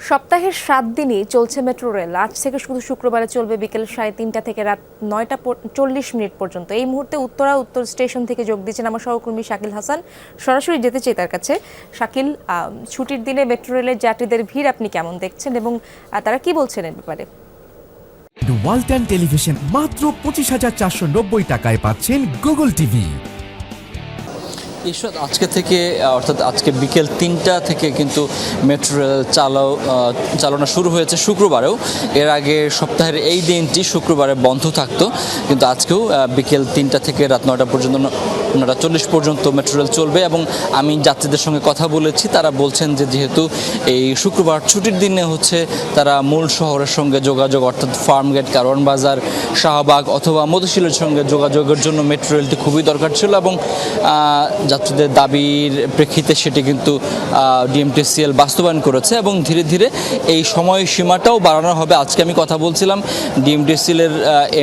সপ্তাহের 7 দিনই চলছে মেট্রো রেল। আজ থেকে শুধু শুক্রবারে চলবে বিকেল 3:30 থেকে রাত 9:40 পর্যন্ত। এই মুহূর্তে উত্তর স্টেশন থেকে যোগ দিচ্ছেন আমার সহকর্মী শাকিল হাসান। সরাসরি যেতে চাই তার কাছে। শাকিল, ছুটির দিনে মেট্রো রেলের যাত্রীদের ভিড় আপনি কেমন দেখছেন এবং তারা কি বলছেন এর ব্যাপারে? ওয়ালটন টেলিভিশন মাত্র 25,490 টাকায় পাচ্ছেন গুগল টিভি। ঈশ্বর, আজকে থেকে অর্থাৎ আজকে বিকেল 3টা থেকে কিন্তু মেট্রো রেল চালনা শুরু হয়েছে শুক্রবারেও। এর আগে সপ্তাহের এই দিনটি শুক্রবারে বন্ধ থাকতো, কিন্তু আজকেও বিকেল 3টা থেকে রাত 9টা পর্যন্ত 9:40 পর্যন্ত মেট্রো রেল চলবে। এবং আমি যাত্রীদের সঙ্গে কথা বলেছি, তারা বলছেন যে যেহেতু এই শুক্রবার ছুটির দিনে হচ্ছে তারা মূল শহরের সঙ্গে যোগাযোগ অর্থাৎ ফার্মগেট, কারওয়ান বাজার, শাহবাগ অথবা মধুশিলের সঙ্গে যোগাযোগের জন্য মেট্রো রেলটি খুবই দরকার ছিল এবং যাত্রীদের দাবির প্রেক্ষিতে সেটি কিন্তু ডিএমটিসিএল বাস্তবায়ন করেছে এবং ধীরে ধীরে এই সময়সীমাটাও বাড়ানো হবে। আজকে আমি কথা বলছিলাম ডিএমটিসিএলের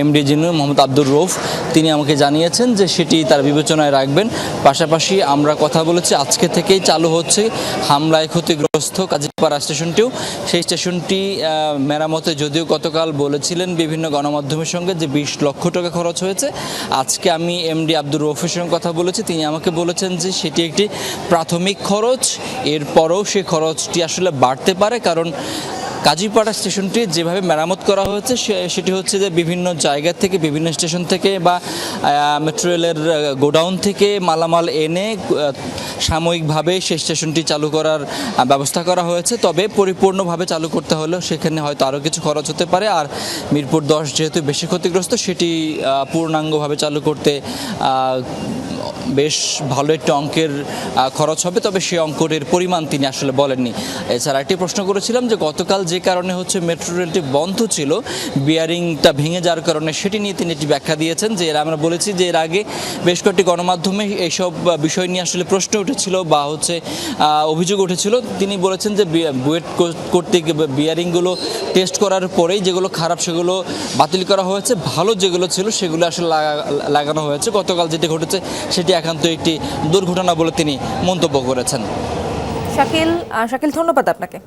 এমডি যিনি মোহাম্মদ আব্দুর রৌফ, তিনি আমাকে জানিয়েছেন যে সেটি তার বিবেচনায় রাখবেন। পাশাপাশি আমরা কথা বলেছি আজকে থেকেই চালু হচ্ছে হামলায় ক্ষতিগ্রস্ত কাজীপাড়া স্টেশনটিও। সেই স্টেশনটি মেরামতে যদিও গতকাল বলেছিলেন বিভিন্ন গণমাধ্যমের সঙ্গে যে 20 লক্ষ টাকা খরচ হয়েছে। আজকে আমি এমডি আব্দুর রৌফের সঙ্গে কথা বলেছি, তিনি আমাকে বলেছেন যে সেটি একটি প্রাথমিক খরচ, এরপরও সেই খরচটি আসলে বাড়তে পারে, কারণ কাজীপাড়া স্টেশনটি যেভাবে মেরামত করা হয়েছে সেটি হচ্ছে যে বিভিন্ন জায়গা থেকে, বিভিন্ন স্টেশন থেকে বা মেট্রো রেলের গোডাউন থেকে মালামাল এনে সাময়িকভাবে সেই স্টেশনটি চালু করার ব্যবস্থা করা হয়েছে। তবে পরিপূর্ণভাবে চালু করতে হলেও সেখানে হয়তো আরও কিছু খরচ হতে পারে। আর মিরপুর 10 যেহেতু বেশি ক্ষতিগ্রস্ত, সেটি পূর্ণাঙ্গভাবে চালু করতে বেশ ভালো একটি অঙ্কের খরচ হবে, তবে সেই অঙ্কের পরিমাণ তিনি আসলে বলেননি। এছাড়া একটি প্রশ্ন করেছিলাম যে গতকাল যে কারণে হচ্ছে মেট্রো রেলটি বন্ধ ছিল, বিয়ারিংটা ভেঙে যাওয়ার কারণে, সেটি নিয়ে তিনি একটি ব্যাখ্যা দিয়েছেন যে আমরা বলেছি যে এর আগে বেশ কয়েকটি গণমাধ্যমে এইসব বিষয় নিয়ে আসলে প্রশ্ন উঠেছিল বা হচ্ছে অভিযোগ উঠেছিল। তিনি বলেছেন যে বুয়েট কর্তৃক বিয়ারিংগুলো টেস্ট করার পরেই যেগুলো খারাপ সেগুলো বাতিল করা হয়েছে, ভালো যেগুলো ছিল সেগুলো আসলে লাগানো হয়েছে। গতকাল যেটি ঘটেছে সেটি একান্ত একটি দুর্ঘটনা বলে তিনি মন্তব্য করেছেন। শাকিল, ধন্যবাদ আপনাকে।